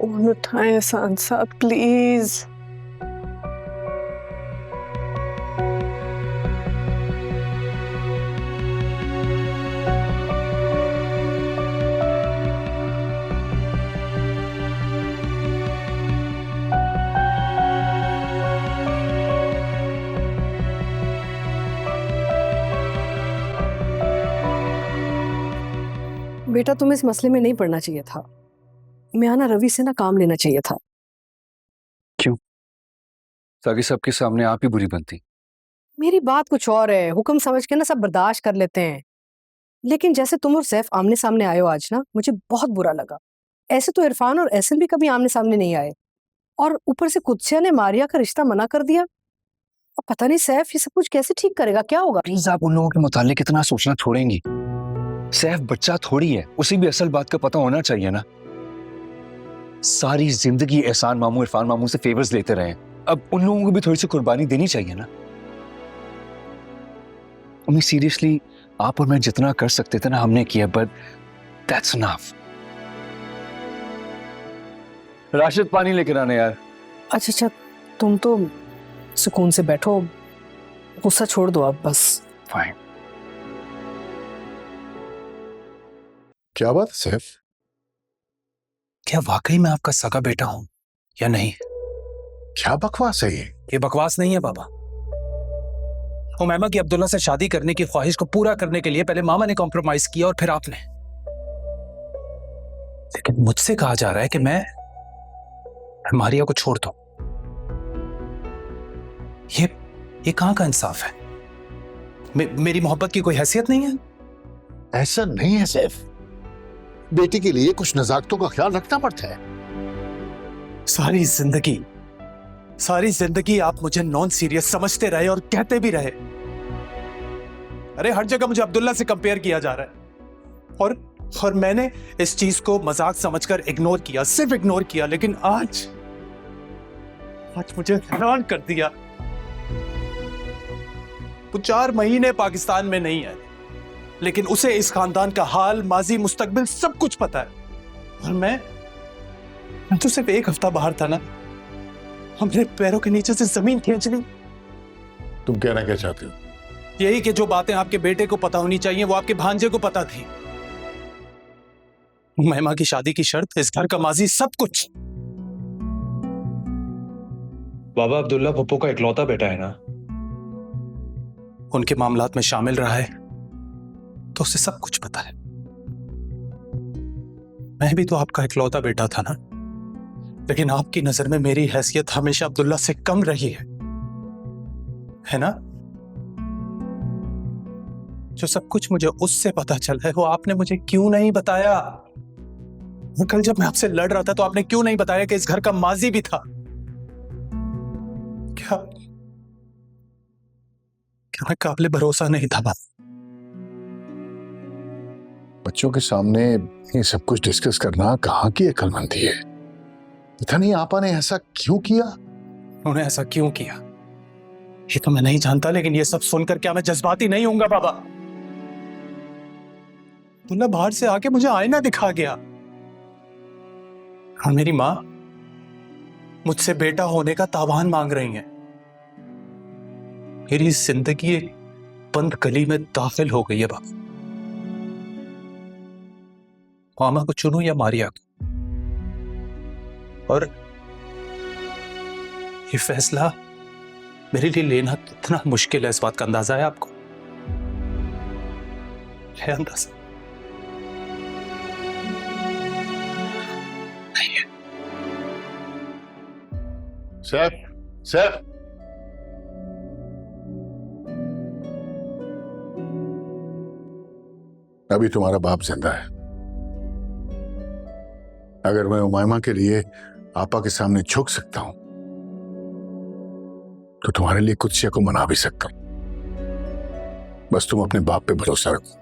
Phone उठाएं एहसान साहब प्लीज। बेटा तुम्हें इस मसले में नहीं पड़ना चाहिए था। मियाना रवि से ना काम लेना चाहिए था। क्यों? ताकि सबके सामने आप ही बुरी बनती। मेरी बात कुछ और है, हुक्म समझ के ना सब बर्दाश्त कर लेते हैं, लेकिन जैसे तुम और सैफ आमने सामने आए हो आज ना, मुझे बहुत बुरा लगा। ऐसे तो इरफान और एहसन भी कभी आमने सामने नहीं आए, और ऊपर से कुत्सिया ने मारिया का रिश्ता मना कर दिया। अब पता नहीं सैफ ये सब कुछ कैसे ठीक करेगा, क्या होगा। प्लीज आप उन लोगों के मुतालिक इतना सोचना छोड़ेंगी? सैफ बच्चा थोड़ी है, उसे भी असल बात का पता होना चाहिए ना। सारी जिंदगी एहसान मामू इरफान मामू से फेवर्स लेते रहे, अब उन लोगों को भी थोड़ी सी कुर्बानी देनी चाहिए ना। उम्मीद सीरियसली आप और मैं जितना कर सकते थे ना हमने किया, बट दैट्स इनफ। राशिद पानी लेकर आने यार। अच्छा अच्छा, तुम तो सुकून से बैठो, गुस्सा छोड़ दो अब बस। फाइन। क्या बात है सैफ? क्या वाकई मैं आपका सगा बेटा हूं या नहीं? क्या बकवास है ये बकवास नहीं है बाबा। उमैमा की अब्दुल्ला से शादी करने की ख्वाहिश को पूरा करने के लिए पहले मामा ने कॉम्प्रोमाइज किया और फिर आपने। लेकिन मुझसे कहा जा रहा है कि मैं मारिया को छोड़ दूं। ये कहां का इंसाफ है? मेरी मोहब्बत की कोई हैसियत नहीं है? ऐसा नहीं है सैफ, बेटी के लिए कुछ नजाकतों का ख्याल रखना पड़ता है। सारी जिंदगी आप मुझे नॉन सीरियस समझते रहे और कहते भी रहे। अरे हर जगह मुझे अब्दुल्ला से कंपेयर किया जा रहा है, और मैंने इस चीज को मजाक समझकर इग्नोर किया, सिर्फ इग्नोर किया। लेकिन आज मुझे हैरान कर दिया। वो 4 महीने पाकिस्तान में नहीं है, लेकिन उसे इस खानदान का हाल, माजी, मुस्तकबिल सब कुछ पता है। और मैं तो सिर्फ 1 हफ्ता बाहर था ना, हमने पैरों के नीचे से जमीन खींच ली। तुम कहना क्या चाहते हो? यही कि जो बातें आपके बेटे को पता होनी चाहिए वो आपके भांजे को पता थी। महिमा की शादी की शर्त, इस घर का माजी, सब कुछ। बाबा अब्दुल्ला पप्पू का इकलौता बेटा है ना, उनके मामलात में शामिल रहा है तो उसे सब कुछ पता है। मैं भी तो आपका इकलौता बेटा था ना, लेकिन आपकी नजर में मेरी हैसियत हमेशा अब्दुल्ला से कम रही है ना? जो सब कुछ मुझे उससे पता चला है वो आपने मुझे क्यों नहीं बताया? कल जब मैं आपसे लड़ रहा था तो आपने क्यों नहीं बताया कि इस घर का माजी भी था? क्या मैं काबिल भरोसा नहीं था? बच्चों के सामने ये सब कुछ डिस्कस करना कहाँ की अक्लमंदी है? पता नहीं आपा ने ऐसा क्यों किया। उन्होंने ऐसा क्यों किया ये तो मैं नहीं जानता, लेकिन ये सब सुनकर क्या मैं जज्बाती नहीं होऊंगा बाबा? अब्दुल्ला बाहर से आके मुझे आईना दिखा गया, और मेरी मां मुझसे बेटा होने का तावान मांग रही हैं। मेरी जिंदगी एक बंद गली में दाखिल हो गई है बाबा। मामा को चुनूं या मारिया को? और ये फैसला मेरे लिए लेना कितना मुश्किल है, इस बात का अंदाजा है आपको? है अंदाजा? सैफ, सैफ, अभी तुम्हारा बाप जिंदा है। अगर मैं उमायमा के लिए आपा के सामने झुक सकता हूं तो तुम्हारे लिए कुत्सिया को मना भी सकता हूं। बस तुम अपने बाप पे भरोसा रखो।